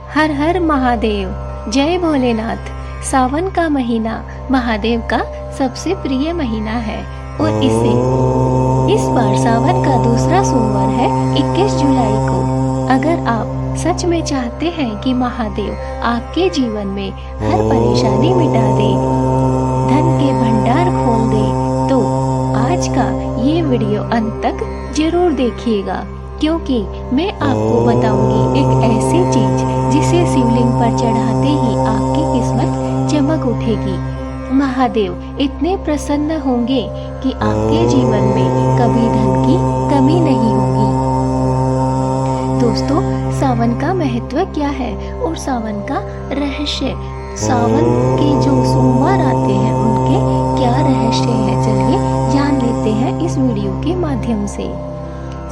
हर हर महादेव, जय भोलेनाथ। सावन का महीना महादेव का सबसे प्रिय महीना है और इस बार सावन का दूसरा सोमवार है 21 जुलाई को। अगर आप सच में चाहते हैं कि महादेव आपके जीवन में हर परेशानी मिटा दे, धन के भंडार खोल दे, तो आज का ये वीडियो अंत तक जरूर देखिएगा, क्योंकि मैं आपको बताऊंगी एक ऐसी चीज जिसे शिवलिंग पर चढ़ाते ही आपकी किस्मत चमक उठेगी। महादेव इतने प्रसन्न होंगे कि आपके जीवन में कभी धन की कमी नहीं होगी। दोस्तों, सावन का महत्व क्या है और सावन का रहस्य, सावन के जो सोमवार आते हैं उनके क्या रहस्य है, चलिए जान लेते हैं इस वीडियो के माध्यम से।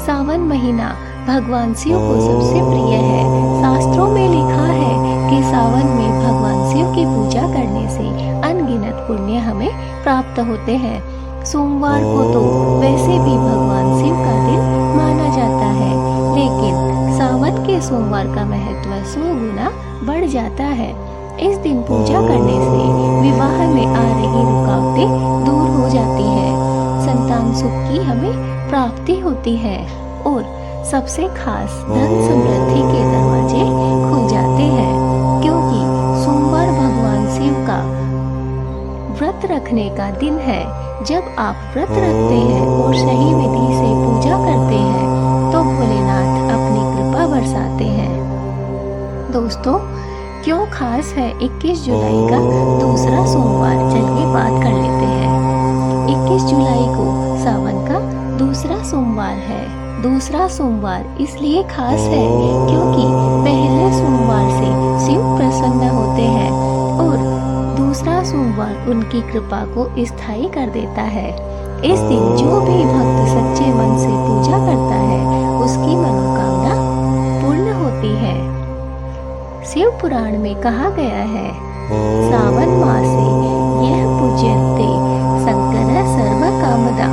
सावन महीना भगवान शिव को सबसे प्रिय है। शास्त्रों में लिखा है कि सावन में भगवान शिव की पूजा करने से अनगिनत पुण्य हमें प्राप्त होते हैं। सोमवार को तो वैसे भी भगवान शिव का दिन माना जाता है, लेकिन सावन के सोमवार का महत्व 100 गुना बढ़ जाता है। इस दिन पूजा करने से विवाह में आ रही रुकावटें दूर हो जाती है, संतान सुख की हमें प्राप्ति होती है और सबसे खास धन समृद्धि के दरवाजे खुल जाते हैं, क्योंकि सोमवार भगवान शिव का व्रत रखने का दिन है। जब आप व्रत रखते हैं और सही विधि से पूजा करते हैं तो भोलेनाथ अपनी कृपा बरसाते हैं। दोस्तों, क्यों खास है 21 जुलाई का दूसरा सोमवार, चलिए बात कर लेते हैं। 21 जुलाई को सावन का दूसरा सोमवार है। दूसरा सोमवार इसलिए खास है क्योंकि पहले सोमवार से शिव प्रसन्न होते हैं और दूसरा सोमवार उनकी कृपा को स्थायी कर देता है। इस दिन जो भी भक्त सच्चे मन से पूजा करता है उसकी मनोकामना पूर्ण होती है। शिव पुराण में कहा गया है, सावन मासे यह पूज्यन्ते शंकर सर्व कामदा,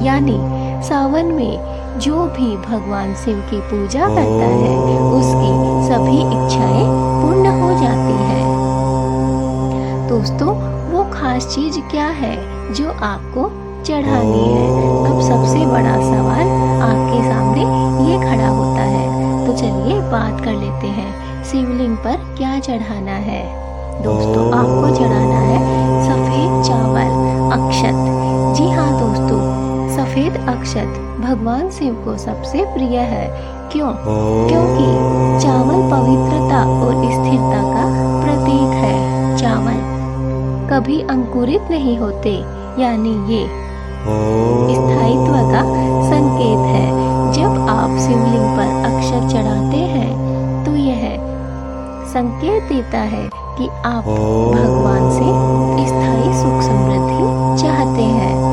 यानी सावन में जो भी भगवान शिव की पूजा करता है उसकी सभी इच्छाएं पूर्ण हो जाती हैं। दोस्तों, वो खास चीज क्या है जो आपको चढ़ानी है? अब सबसे बड़ा सवाल आपके सामने ये खड़ा होता है, तो चलिए बात कर लेते हैं शिवलिंग पर क्या चढ़ाना है। दोस्तों, आपको चढ़ाना है सफेद चावल अक्षत। जी हाँ दोस्तों, सफेद अक्षत भगवान शिव को सबसे प्रिय है। क्यों? क्योंकि चावल पवित्रता और स्थिरता का प्रतीक है। चावल कभी अंकुरित नहीं होते, यानी ये स्थायित्व का संकेत है। जब आप शिवलिंग पर अक्षत चढ़ाते हैं तो यह संकेत देता है कि आप भगवान से स्थायी सुख समृद्धि चाहते हैं।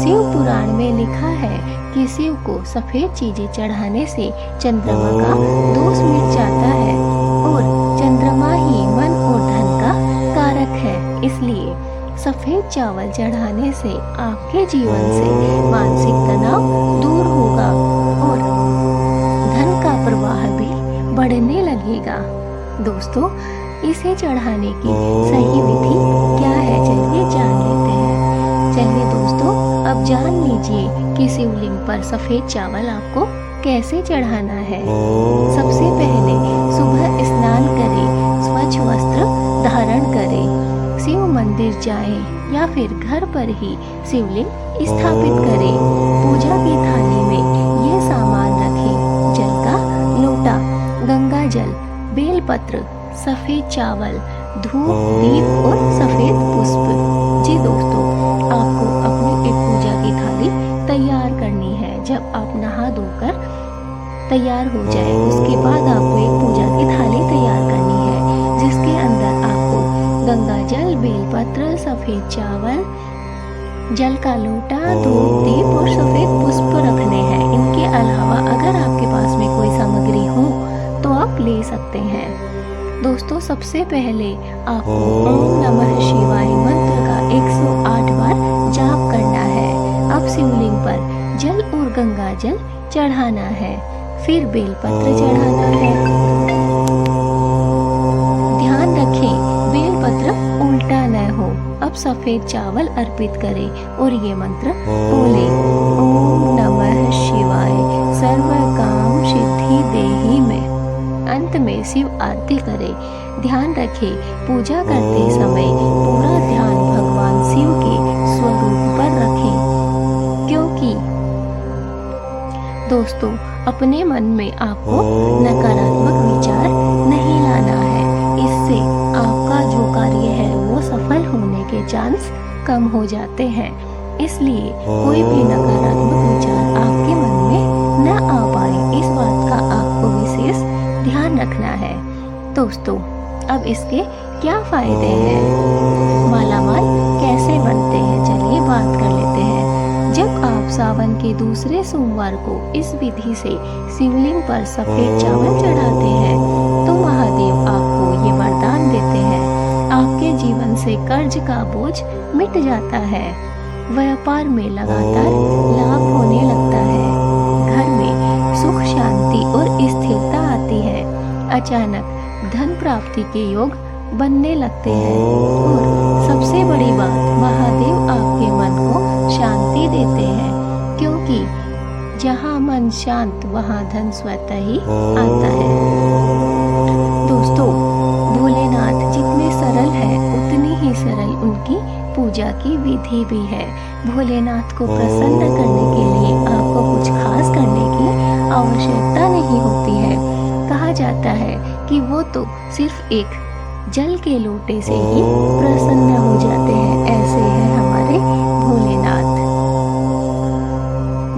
शिव पुराण में लिखा है कि शिव को सफेद चीजें चढ़ाने से चंद्रमा का दोष मिट जाता है और चंद्रमा ही मन और धन का कारक है। इसलिए सफेद चावल चढ़ाने से आपके जीवन से मानसिक तनाव दूर होगा और धन का प्रवाह भी बढ़ने लगेगा। दोस्तों, इसे चढ़ाने की सही विधि क्या है, चलिए जान लेते हैं। चलिए दोस्तों, अब जान लीजिए कि शिवलिंग पर सफेद चावल आपको कैसे चढ़ाना है। सबसे पहले सुबह स्नान करें, स्वच्छ वस्त्र धारण करें, शिव मंदिर जाएं या फिर घर पर ही शिवलिंग स्थापित करें। पूजा की थाली में ये सामान रखें: जल का लोटा, गंगा जल, बेलपत्र, सफेद चावल, धूप, दीप और सफेद पुष्प। जी दोस्तों, आपको अपनी एक पूजा की थाली तैयार करनी है। जब आप नहा धोकर तैयार हो जाए उसके बाद आपको एक पूजा की थाली तैयार करनी है, जिसके अंदर आपको गंगा जल, बेलपत्र, सफेद चावल, जल का लोटा, धूप, दीप और सफेद पुष्प रखने हैं। इनके अलावा अगर आपके पास में कोई सामग्री हो तो आप ले सकते हैं। दोस्तों, सबसे पहले आपको ओम नमः शिवाय मंत्र का 108 बार जाप करना है। अब शिवलिंग पर जल और गंगा जल चढ़ाना है, फिर बेलपत्र चढ़ाना है, सफेद चावल अर्पित करें और ये मंत्र बोले, ओम नमः शिवाय सर्व काम सिद्धि देहि में। अंत में शिव आरती करें। ध्यान रखें, पूजा करते समय पूरा ध्यान भगवान शिव के स्वरूप पर रखें, क्योंकि दोस्तों अपने मन में आपको नकारात्मक विचार नहीं लाना है। इससे आपका जो कार्य है वो सफल होने के चांस कम हो जाते हैं। इसलिए कोई भी नकारात्मक विचार आपके मन में न आ पाए, इस बात का आपको विशेष ध्यान रखना है। दोस्तों अब इसके क्या फायदे हैं, मालामाल कैसे बनते हैं, चलिए बात कर लेते हैं। जब आप सावन के दूसरे सोमवार को इस विधि से शिवलिंग पर सफेद चावल चढ़ाते हैं तो महादेव आपको ये वरदान देते हैं, आपके जीवन से कर्ज का बोझ मिट जाता है, व्यापार में लगातार लाभ होने लगता है, घर में सुख शांति और स्थिरता आती है, अचानक धन प्राप्ति के योग बनने लगते हैं और सबसे बड़ी बात, महादेव आपके मन को शांति देते हैं, क्योंकि जहाँ मन शांत वहाँ धन स्वतः ही आता है। दोस्तों भोलेनाथ जितने सरल है उतनी ही सरल उनकी पूजा की विधि भी है। भोलेनाथ को प्रसन्न करने के लिए आपको कुछ खास करने की आवश्यकता नहीं होती है। कहा जाता है कि वो तो सिर्फ एक जल के लोटे से ही प्रसन्न हो जाते हैं। ऐसे हैं हमारे भोलेनाथ।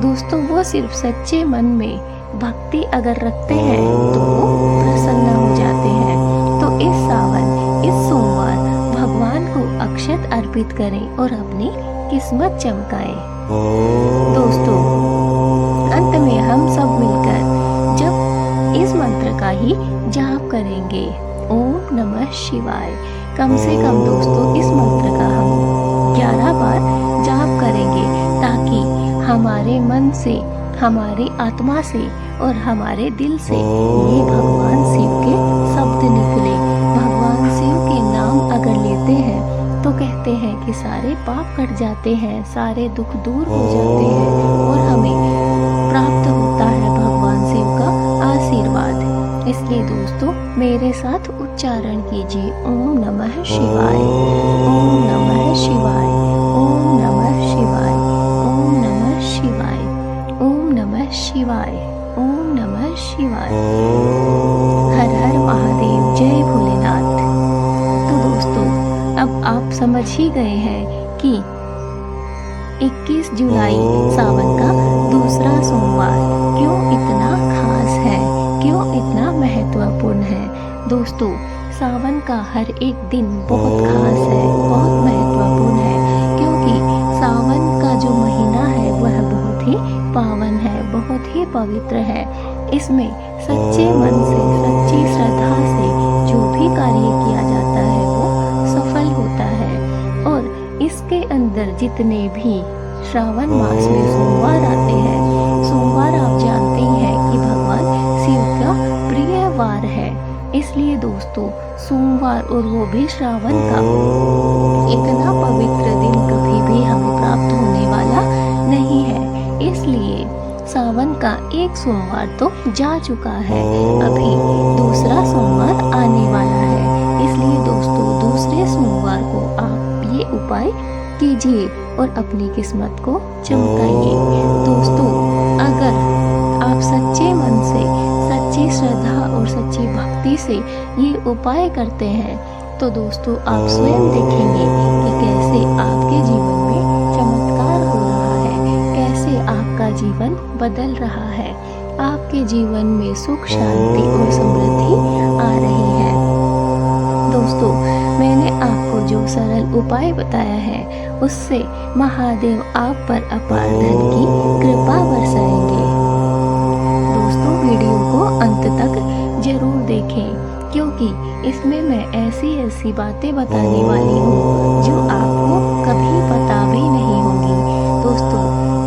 दोस्तों वो सिर्फ सच्चे मन में भक्ति अगर रखते हैं तो वो प्रसन्न हो जाते हैं। तो इस सावन, इस सोमवार भगवान को अक्षत अर्पित करें और अपनी किस्मत चमकाएं। दोस्तों अंत में हम सब मिलकर जब इस मंत्र का ही जाप करेंगे, ओम नमः शिवाय, कम से कम दोस्तों इस मंत्र का हम 11 बार जाप करेंगे, ताकि हमारे मन से, हमारी आत्मा से और हमारे दिल से ये भगवान शिव के शब्द निकले। भगवान शिव के नाम अगर लेते हैं तो कहते हैं कि सारे पाप कट जाते हैं, सारे दुख दूर हो जाते हैं और हमें प्राप्त होता है भगवान शिव का आशीर्वाद। इसलिए दोस्तों मेरे साथ उच्चारण कीजिए, ओम नमः शिवाय, ओम नमः शिवाय, ओम नमः शिवाय, ओम नमः शिवाय, ओम नमः शिवाय, ओम नमः शिवाय। हर हर महादेव, जय भोलेनाथ। तो दोस्तों अब आप समझ ही गए हैं कि 21 जुलाई सावन का दूसरा सोमवार क्यों इतना खास है, क्यों इतना महत्वपूर्ण है। दोस्तों सावन का हर एक दिन बहुत खास है, बहुत महत्वपूर्ण है, क्योंकि सावन का जो महीना है वह बहुत ही पावन है, बहुत ही पवित्र है। इसमें सच्चे मन से, सच्ची श्रद्धा से जो भी कार्य किया जाता है वो सफल होता है। और इसके अंदर जितने भी श्रावण मास में सोमवार आते हैं, सोमवार आप जानते ही हैं कि भगवान शिव का प्रिय वार है। इसलिए दोस्तों सोमवार और वो भी श्रावण का इतना पवित्र दिन कभी भी हमें प्राप्त होने वाला नहीं है। इसलिए सावन का एक सोमवार तो जा चुका है, अभी दूसरा सोमवार आने वाला है। इसलिए दोस्तों दूसरे सोमवार को आप ये उपाय कीजिए और अपनी किस्मत को चमकाइए। दोस्तों अगर आप सच्चे मन से, सच्ची श्रद्धा और सच्ची भक्ति से ये उपाय करते हैं तो दोस्तों आप स्वयं देखेंगे कि कैसे आपके जीवन में चमत्कार हो रहा है, कैसे आपका जीवन बदल रहा है, आपके जीवन में सुख शांति और समृद्धि आ रही है। दोस्तों मैंने आपको जो सरल उपाय बताया है उससे महादेव आप पर अपार धन की कृपा बरसाएंगे। दोस्तों वीडियो को अंत तक जरूर देखें, क्योंकि इसमें मैं ऐसी ऐसी बातें बताने वाली हूँ जो आपको कभी पता भी नहीं होगी। दोस्तों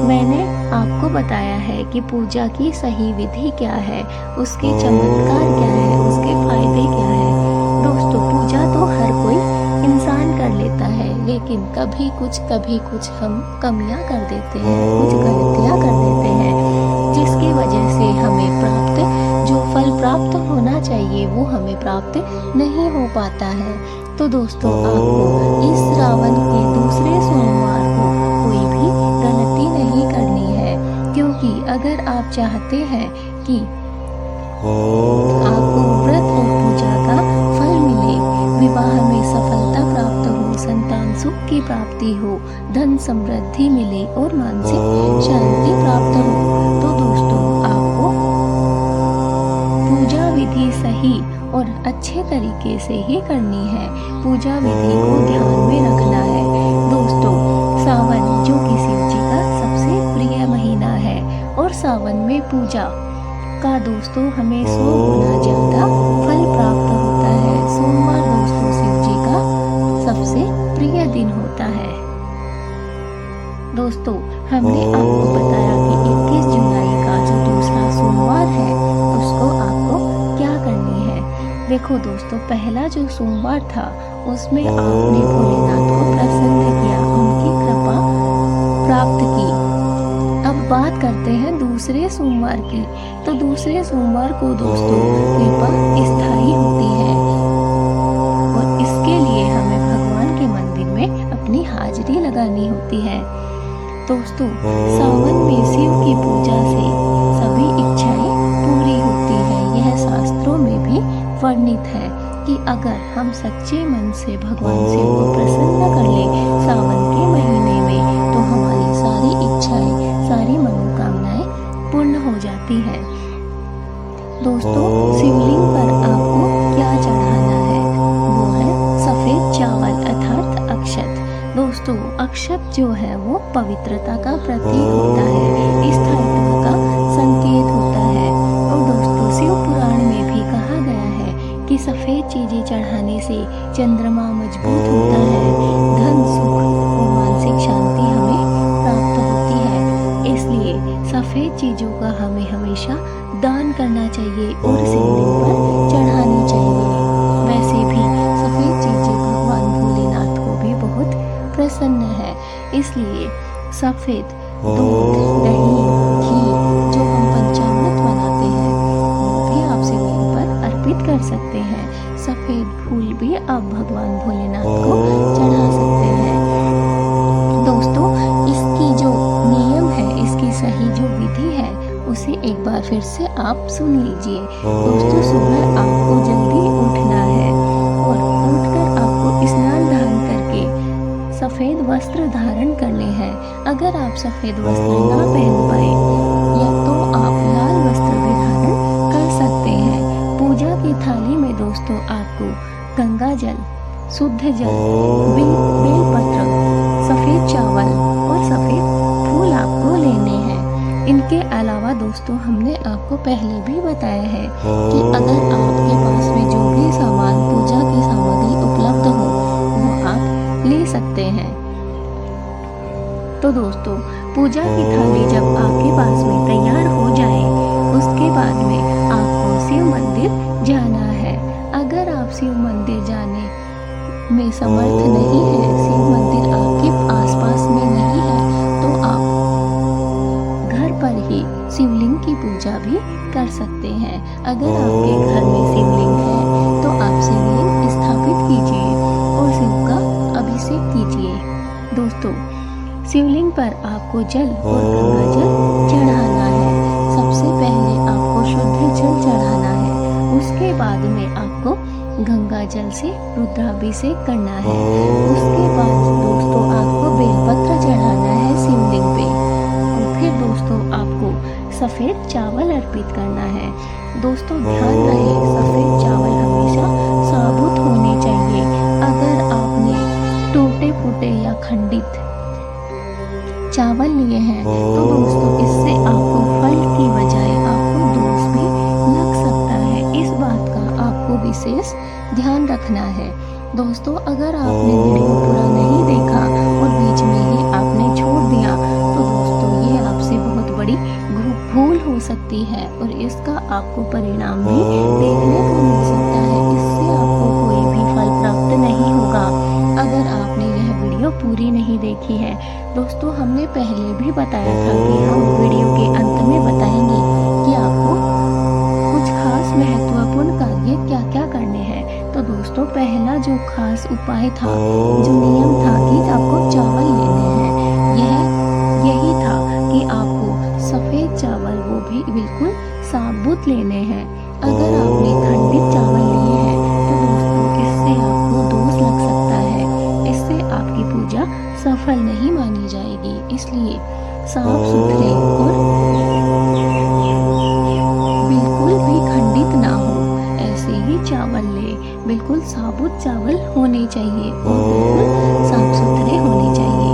मैंने आपको बताया है कि पूजा की सही विधि क्या है, उसके चमत्कार क्या है, उसके फायदे क्या है। दोस्तों पूजा तो हर कोई इंसान कर लेता है, लेकिन लेकिन कभी कुछ हम कमियां कर देते हैं, कुछ गलतियां कर देते हैं, जिसकी वजह से हमें जो फल प्राप्त होना चाहिए वो हमें प्राप्त नहीं हो पाता है। तो दोस्तों, आपको इस श्रावण के दूसरे सोमवार को कोई भी गलती नहीं करनी है, क्योंकि अगर आप चाहते हैं कि आपको व्रत और पूजा का फल मिले, विवाह में सफलता प्राप्त हो, संतान सुख की प्राप्ति हो, धन समृद्धि मिले और मानसिक शांति प्राप्त हो, तो दोस्तों आपको पूजा विधि सही और अच्छे तरीके से ही करनी है। पूजा विधि को ध्यान में रखना है। दोस्तों, सावन जो कि शिव जी का सबसे प्रिय महीना है और सावन में पूजा का दोस्तों हमें 100 गुना ज्यादा फल प्राप्त होता है। सोमवार दोस्तों शिव जी का सबसे प्रिय दिन होता है। दोस्तों, हमने आपको बताया कि 21 जुलाई का जो दूसरा सोमवार है उसको आपको क्या करनी है। देखो दोस्तों, पहला जो सोमवार था उसमें आपने भोलेनाथ को प्रसन्न किया, उनकी कृपा प्राप्त की। अब बात करते हैं दूसरे सोमवार की। तो दूसरे सोमवार को दोस्तों कृपा स्थायी होती है और इसके लिए हमें भगवान के मंदिर में अपनी हाजिरी लगानी होती है। दोस्तों, सावन में शिव की पूजा से सभी इच्छाएं पूरी होती है। यह शास्त्रों में भी वर्णित है कि अगर हम सच्चे मन से भगवान शिव को प्रसन्न कर ले सावन के महीने में, तो हमारी सारी इच्छाएं, सारी मनोकामनाएं पूर्ण हो जाती है। दोस्तों, शिवलिंग पर आपको क्या चढ़ाना है? वो है सफेद चावल अर्थात अक्षत। दोस्तों, अक्षत जो है वो पवित्रता का प्रतीक होता है, स्थायित्व का संकेत होता है। और दोस्तों, शिव पुराण में भी कहा गया है कि सफेद चीजें चढ़ाने से चंद्रमा मजबूत होता है, धन सुख और मानसिक शांति हमें प्राप्त होती है। इसलिए सफेद चीजों का हमें हमेशा दान करना चाहिए और शिवलिंग पर चढ़ानी चाहिए। वैसे भी सफेद चीजें भगवान भोलेनाथ को भी बहुत प्रसन्न है, इसलिए सफेद दूध, दही, घी जो हम पंचामृत बनाते हैं वो भी आप शिवलिंग पर अर्पित कर सकते हैं। सफेद फूल भी आप भगवान भोलेनाथ को चढ़ा सकते हैं। दोस्तों, इसकी जो नियम है, इसकी सही जो विधि है, उसे एक बार फिर से आप सुन लीजिए। दोस्तों, सुबह आपको जल्दी उठना है और उठकर आपको स्नान दान करके सफेद वस्त्र धारण करने हैं। अगर आप सफेद वस्त्र ना पहन पाए या तो आप लाल वस्त्र भी धारण कर सकते हैं। पूजा की थाली में दोस्तों आपको गंगा जल, शुद्ध जल, बेलपत्र, सफेद चावल और सफेद फूल आपको लेने हैं। इनके अलावा दोस्तों हमने आपको पहले भी बताया है कि अगर आपके पास में जो भी सामान, पूजा की सामग्री उपलब्ध हो वो आप ले सकते हैं। तो दोस्तों, पूजा की थाली जब आपके पास में तैयार हो जाए, उसके बाद में आपको शिव मंदिर जाना है। अगर आप शिव मंदिर जाने में समर्थ नहीं है, शिव मंदिर आपके आसपास में नहीं है, तो आप घर पर ही शिवलिंग की पूजा भी कर सकते हैं। अगर आपके घर में शिवलिंग है तो आप शिवलिंग स्थापित कीजिए और शिव का अभिषेक कीजिए। दोस्तों, शिवलिंग पर आपको जल और गंगा जल चढ़ाना है। सबसे पहले आपको शुद्ध जल चढ़ाना है, उसके बाद में आपको गंगा जल से रुद्राभिषेक करना है। उसके बाद दोस्तों आपको बेलपत्र चढ़ाना है शिवलिंग पे और फिर दोस्तों आपको सफ़ेद चावल अर्पित करना है। दोस्तों ध्यान रहे, सफ़ेद चावल हमेशा साबुत होने चाहिए। अगर आपने टूटे फूटे या खंडित चावल लिए हैं तो दोस्तों इससे आपको फल की बजाय आपको दोष भी लग सकता है। इस बात का आपको विशेष ध्यान रखना है। दोस्तों अगर आपने वीडियो पूरा नहीं देखा और बीच में ही आपने छोड़ दिया तो दोस्तों ये आपसे बहुत बड़ी भूल हो सकती है और इसका आपको परिणाम भी देखने को मिल सकता है। इससे आपको कोई भी फल प्राप्त नहीं होगा। अगर आपने यह वीडियो बताया था कि हम वीडियो के अंत में बताएंगे कि आपको कुछ खास महत्वपूर्ण कार्य क्या क्या करने हैं। तो दोस्तों, पहला जो खास उपाय था, जो नियम था कि आपको चावल लेने हैं, यही था कि आपको सफ़ेद चावल, वो भी बिल्कुल साबुत लेने हैं। अगर आपने खंडित चावल लिए हैं तो दोस्तों, इससे आपको दोष लग सकता है, इससे आपकी पूजा सफल नहीं मानी जाएगी। इसलिए साफ सुथरे और बिल्कुल भी खंडित ना हो ऐसे ही चावल ले। बिल्कुल साबुत चावल होने चाहिए और बिल्कुल साफ सुथरे होने चाहिए।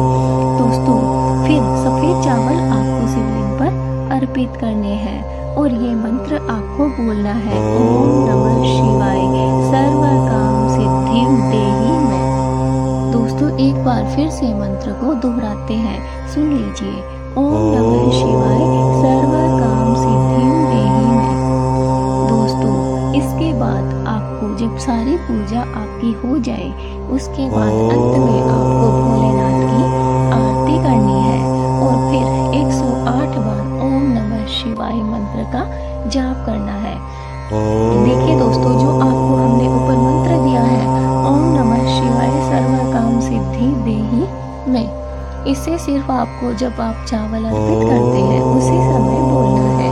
दोस्तों, फिर सफ़ेद चावल आपको शिवलिंग पर अर्पित करने हैं और ये मंत्र आपको बोलना है, ओम नमः शिवाय सर्व काम सिद्धिं देहि मैं। दोस्तों, एक बार फिर से मंत्र को दोहराते हैं, सुन लीजिए, ओम नमः शिवाय सर्व काम सिद्धिं देहि मैं। दोस्तों, इसके बाद आपको जब सारी पूजा आपकी हो जाए, उसके बाद अंत में आपको भोलेनाथ की आरती करनी है और फिर 108 बार ओम नमः शिवाय मंत्र का जाप करना है। देखिए दोस्तों, जो आपको हमने ऊपर मंत्र दिया है, ओम नमः शिवाय सर्व काम सिद्धि देहि मैं, इसे सिर्फ आपको जब आप चावल अर्पित करते हैं उसी समय बोलना है।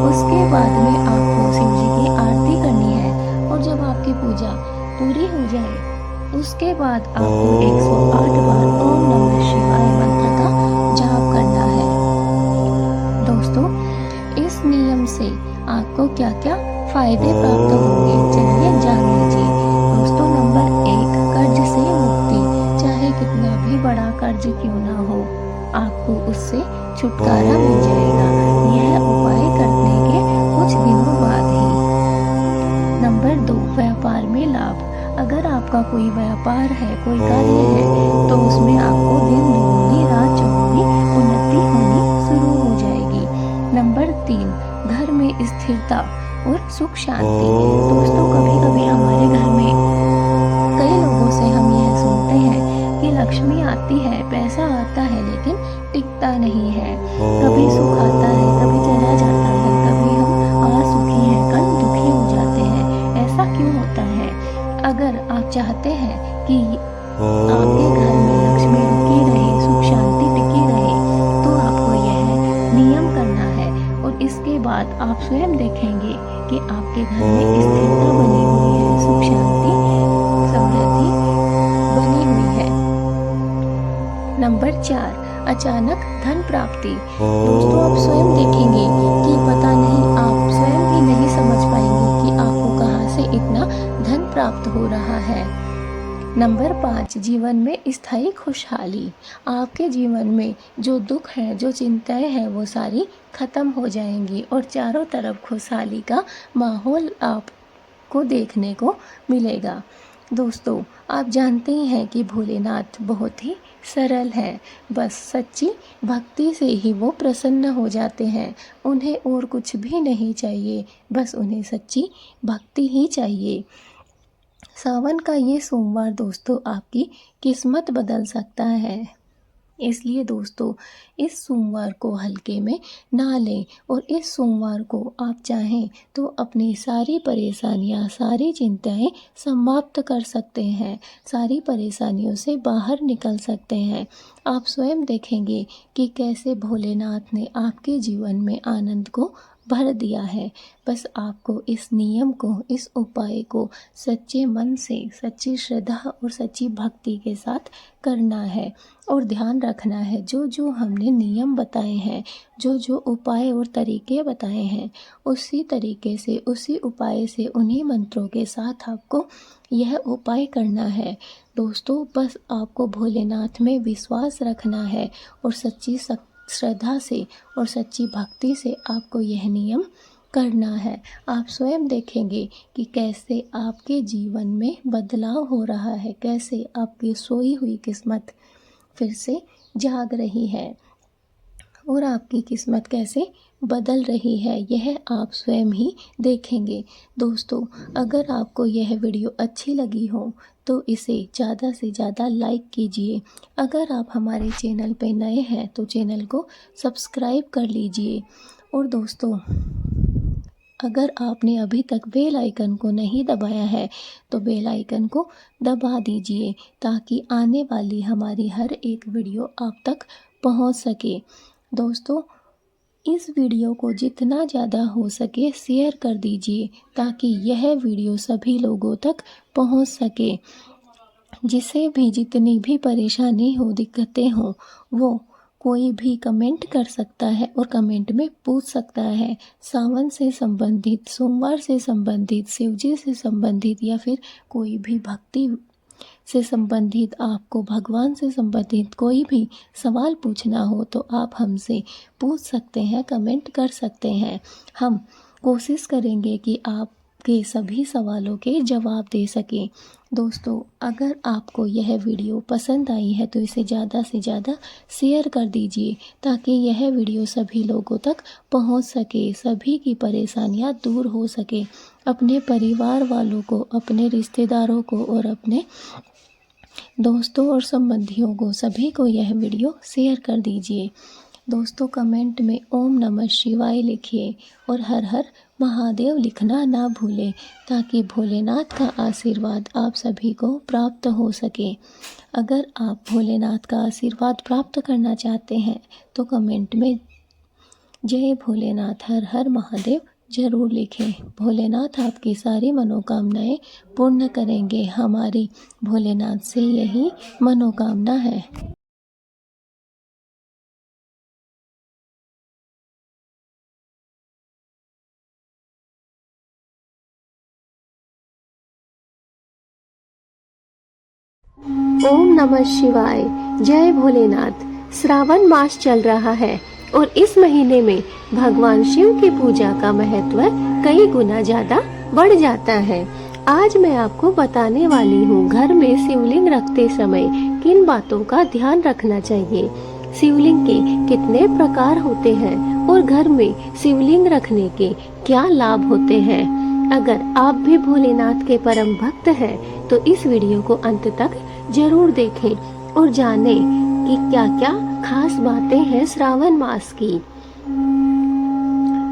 उसके बाद में आपको शिव जी की आरती करनी है और जब आपकी पूजा पूरी हो जाए, उसके बाद आपको 108 बार ओम नमः शिवाय मंत्र का जाप करना है। दोस्तों, इस नियम से आपको क्या क्या फायदे प्राप्त होंगे, चलिए जान लीजिए। दोस्तों, नंबर 1, कर्ज से मुक्ति। चाहे कितना भी बड़ा कर्ज क्यों ना हो, आपको उससे छुटकारा मिल जाएगा, यह उपाय करने के कुछ दिनों बाद ही। नंबर 2, व्यापार में लाभ। अगर आपका कोई व्यापार है, कोई कार्य है, तो उसमें आपको दिन दुगनी रात चौगुनी उन्नति होनी शुरू हो जाएगी। नंबर 3, घर में स्थिरता और सुख शांति। दोस्तों, कभी कभी हमारे घर में कई लोगों से हम यह सुनते हैं कि लक्ष्मी आती है, पैसा आता है, लेकिन टिकता नहीं है। कभी सुख आता है, कभी चला जाता है, कभी हम आज सुखी हैं, कल दुखी हो जाते हैं। ऐसा क्यों होता है? अगर आप चाहते हैं कि आपके घर में लक्ष्मी रुकी रहे, सुख शांति टिकी रहे, तो आपको यह नियम करना है और इसके बाद आप स्वयं देखेंगे कि आपके घर में स्थिरता बनी हुई है, सुख शांति समृद्धि बनी हुई है। नंबर 4, अचानक धन प्राप्ति। दोस्तों, आप स्वयं देखेंगे कि पता नहीं, आप स्वयं भी नहीं समझ पाएंगे कि आपको कहाँ से इतना धन प्राप्त हो रहा है। नंबर 5, जीवन में स्थायी खुशहाली। आपके जीवन में जो दुख है, जो चिंताएं हैं, वो सारी खत्म हो जाएंगी और चारों तरफ खुशहाली का माहौल आपको देखने को मिलेगा। दोस्तों, आप जानते ही हैं कि भोलेनाथ बहुत ही सरल है, बस सच्ची भक्ति से ही वो प्रसन्न हो जाते हैं। उन्हें और कुछ भी नहीं चाहिए, बस उन्हें सच्ची भक्ति ही चाहिए। सावन का ये सोमवार दोस्तों आपकी किस्मत बदल सकता है, इसलिए दोस्तों इस सोमवार को हल्के में ना लें और इस सोमवार को आप चाहें तो अपनी सारी परेशानियां, सारी चिंताएं समाप्त कर सकते हैं, सारी परेशानियों से बाहर निकल सकते हैं। आप स्वयं देखेंगे कि कैसे भोलेनाथ ने आपके जीवन में आनंद को भर दिया है। बस आपको इस नियम को, इस उपाय को सच्चे मन से, सच्ची श्रद्धा और सच्ची भक्ति के साथ करना है और ध्यान रखना है, जो जो हमने नियम बताए हैं, जो जो उपाय और तरीके बताए हैं, उसी तरीके से, उसी उपाय से, उन्हीं मंत्रों के साथ आपको यह उपाय करना है। दोस्तों, बस आपको भोलेनाथ में विश्वास रखना है और सच्ची श्रद्धा से और सच्ची भक्ति से आपको यह नियम करना है। आप स्वयं देखेंगे कि कैसे आपके जीवन में बदलाव हो रहा है, कैसे आपकी सोई हुई किस्मत फिर से जाग रही है। और आपकी किस्मत कैसे बदल रही है यह आप स्वयं ही देखेंगे। दोस्तों, अगर आपको यह वीडियो अच्छी लगी हो तो इसे ज़्यादा से ज़्यादा लाइक कीजिए। अगर आप हमारे चैनल पर नए हैं तो चैनल को सब्सक्राइब कर लीजिए। और दोस्तों, अगर आपने अभी तक बेल आइकन को नहीं दबाया है तो बेल आइकन को दबा दीजिए ताकि आने वाली हमारी हर एक वीडियो आप तक पहुंच सके। दोस्तों, इस वीडियो को जितना ज़्यादा हो सके शेयर कर दीजिए ताकि यह वीडियो सभी लोगों तक पहुंच सके। जिसे भी जितनी भी परेशानी हो, दिक्कतें हो, वो कोई भी कमेंट कर सकता है और कमेंट में पूछ सकता है। सावन से संबंधित, सोमवार से संबंधित, शिवजी से संबंधित या फिर कोई भी भक्ति से संबंधित, आपको भगवान से संबंधित कोई भी सवाल पूछना हो तो आप हमसे पूछ सकते हैं, कमेंट कर सकते हैं। हम कोशिश करेंगे कि आपके सभी सवालों के जवाब दे सकें। दोस्तों, अगर आपको यह वीडियो पसंद आई है तो इसे ज़्यादा से ज़्यादा शेयर कर दीजिए ताकि यह वीडियो सभी लोगों तक पहुंच सके, सभी की परेशानियां दूर हो सके। अपने परिवार वालों को, अपने रिश्तेदारों को और अपने दोस्तों और संबंधियों को, सभी को यह वीडियो शेयर कर दीजिए। दोस्तों, कमेंट में ओम नमः शिवाय लिखिए और हर हर महादेव लिखना ना भूलें ताकि भोलेनाथ का आशीर्वाद आप सभी को प्राप्त हो सके। अगर आप भोलेनाथ का आशीर्वाद प्राप्त करना चाहते हैं तो कमेंट में जय भोलेनाथ, हर हर महादेव जरूर लिखें। भोलेनाथ आपकी सारी मनोकामनाएं पूर्ण करेंगे। हमारी भोलेनाथ से यही मनोकामना है। ओम नमः शिवाय। जय भोलेनाथ। श्रावण मास चल रहा है और इस महीने में भगवान शिव की पूजा का महत्व कई गुना ज्यादा बढ़ जाता है। आज मैं आपको बताने वाली हूँ घर में शिवलिंग रखते समय किन बातों का ध्यान रखना चाहिए, शिवलिंग के कितने प्रकार होते हैं और घर में शिवलिंग रखने के क्या लाभ होते हैं। अगर आप भी भोलेनाथ के परम भक्त हैं तो इस वीडियो को अंत तक जरूर देखें और जानें कि क्या क्या खास बातें हैं श्रावण मास की।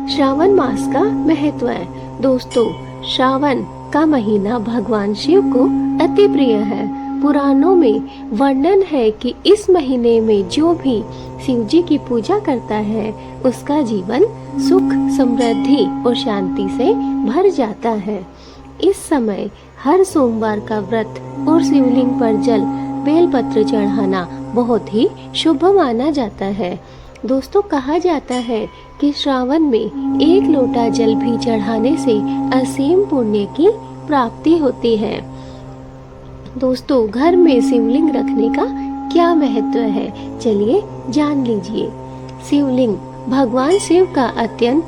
श्रावण मास का महत्व है। दोस्तों, श्रावण का महीना भगवान शिव को अति प्रिय है। पुराणों में वर्णन है कि इस महीने में जो भी शिव जी की पूजा करता है उसका जीवन सुख, समृद्धि और शांति से भर जाता है। इस समय हर सोमवार का व्रत और शिवलिंग पर जल, बेलपत्र चढ़ाना बहुत ही शुभ माना जाता है। दोस्तों, कहा जाता है कि श्रावण में 1 लोटा जल भी चढ़ाने से असीम पुण्य की प्राप्ति होती है। दोस्तों, घर में शिवलिंग रखने का क्या महत्व है, चलिए जान लीजिए। शिवलिंग भगवान शिव का अत्यंत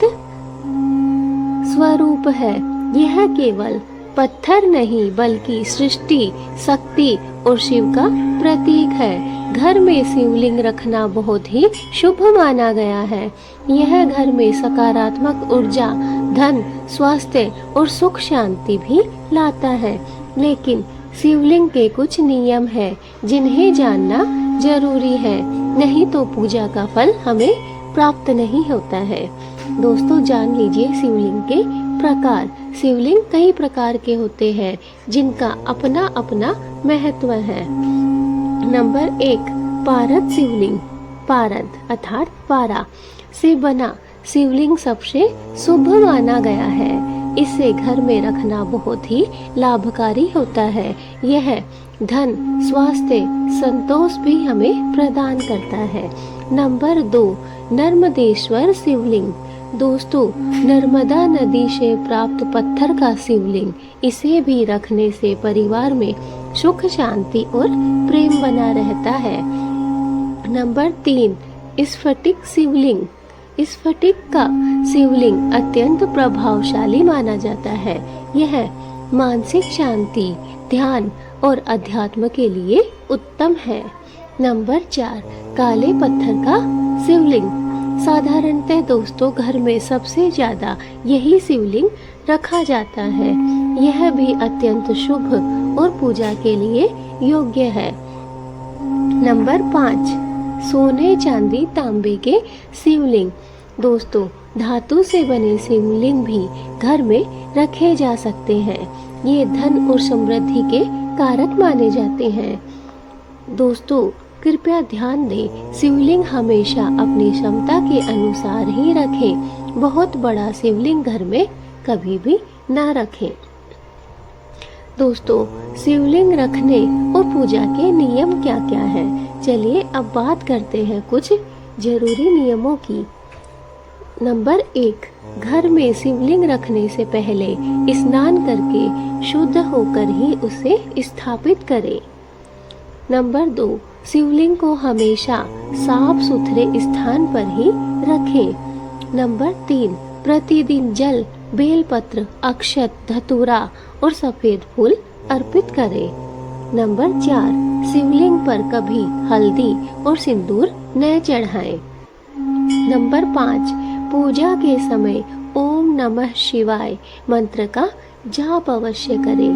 स्वरूप है। यह केवल पत्थर नहीं बल्कि सृष्टि, शक्ति और शिव का प्रतीक है। घर में शिवलिंग रखना बहुत ही शुभ माना गया है। यह घर में सकारात्मक ऊर्जा, धन, स्वास्थ्य और सुख शांति भी लाता है। लेकिन शिवलिंग के कुछ नियम हैं जिन्हें जानना जरूरी है, नहीं तो पूजा का फल हमें प्राप्त नहीं होता है। दोस्तों, जान लीजिए शिवलिंग के प्रकार। शिवलिंग कई प्रकार के होते हैं जिनका अपना अपना महत्व है। नंबर 1, पारद शिवलिंग। पारद अर्थात पारा से बना शिवलिंग सबसे शुभ माना गया है। इसे घर में रखना बहुत ही लाभकारी होता है। यह धन, स्वास्थ्य, संतोष भी हमें प्रदान करता है। नंबर 2, नर्मदेश्वर शिवलिंग। दोस्तों, नर्मदा नदी से प्राप्त पत्थर का शिवलिंग, इसे भी रखने से परिवार में सुख, शांति और प्रेम बना रहता है। नंबर 3, स्फटिक शिवलिंग। स्फटिक का शिवलिंग अत्यंत प्रभावशाली माना जाता है। यह मानसिक शांति, ध्यान और अध्यात्म के लिए उत्तम है। नंबर 4, काले पत्थर का शिवलिंग। साधारणतः दोस्तों घर में सबसे ज्यादा यही शिवलिंग रखा जाता है। यह भी अत्यंत शुभ और पूजा के लिए योग्य है। नंबर 5, सोने चांदी तांबे के शिवलिंग। दोस्तों धातु से बने शिवलिंग भी घर में रखे जा सकते हैं। ये धन और समृद्धि के कारक माने जाते हैं। दोस्तों कृपया ध्यान दें, शिवलिंग हमेशा अपनी क्षमता के अनुसार ही रखें। बहुत बड़ा शिवलिंग घर में कभी भी ना रखें। दोस्तों शिवलिंग रखने और पूजा के नियम क्या क्या हैं? चलिए अब बात करते हैं कुछ जरूरी नियमों की। नंबर 1, घर में शिवलिंग रखने से पहले स्नान करके शुद्ध होकर ही उसे स्थापित करें। नंबर 2, शिवलिंग को हमेशा साफ सुथरे स्थान पर ही रखें। नंबर 3, प्रतिदिन जल, बेलपत्र, अक्षत, धतूरा और सफेद फूल अर्पित करें। नंबर 4, शिवलिंग पर कभी हल्दी और सिंदूर न चढ़ाएं। नंबर 5, पूजा के समय ओम नमः शिवाय मंत्र का जाप अवश्य करें।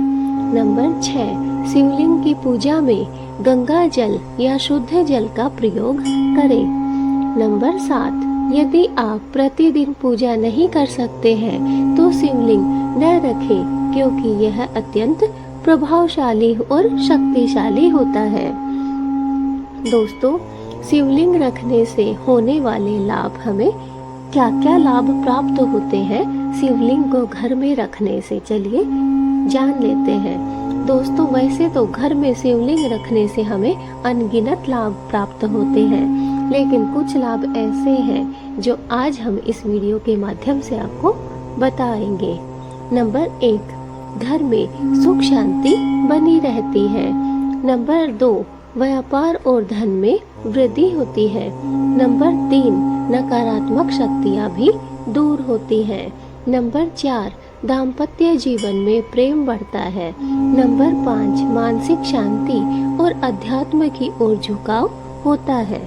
नंबर 6, शिवलिंग की पूजा में गंगा जल या शुद्ध जल का प्रयोग करें। नंबर 7, यदि आप प्रतिदिन पूजा नहीं कर सकते हैं तो शिवलिंग न रखें, क्योंकि यह अत्यंत प्रभावशाली और शक्तिशाली होता है। दोस्तों शिवलिंग रखने से होने वाले लाभ, हमें क्या क्या लाभ प्राप्त होते हैं शिवलिंग को घर में रखने से, चलिए जान लेते हैं। दोस्तों वैसे तो घर में शिवलिंग रखने से हमें अनगिनत लाभ प्राप्त होते हैं, लेकिन कुछ लाभ ऐसे हैं जो आज हम इस वीडियो के माध्यम से आपको बताएंगे। नंबर 1, घर में सुख शांति बनी रहती है। नंबर 2, व्यापार और धन में वृद्धि होती है। नंबर 3, नकारात्मक शक्तियाँ भी दूर होती हैं। नंबर 4, दाम्पत्य जीवन में प्रेम बढ़ता है। नंबर 5, मानसिक शांति और अध्यात्म की ओर झुकाव होता है।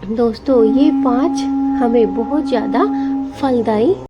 दोस्तों ये 5 हमें बहुत ज़्यादा फलदायी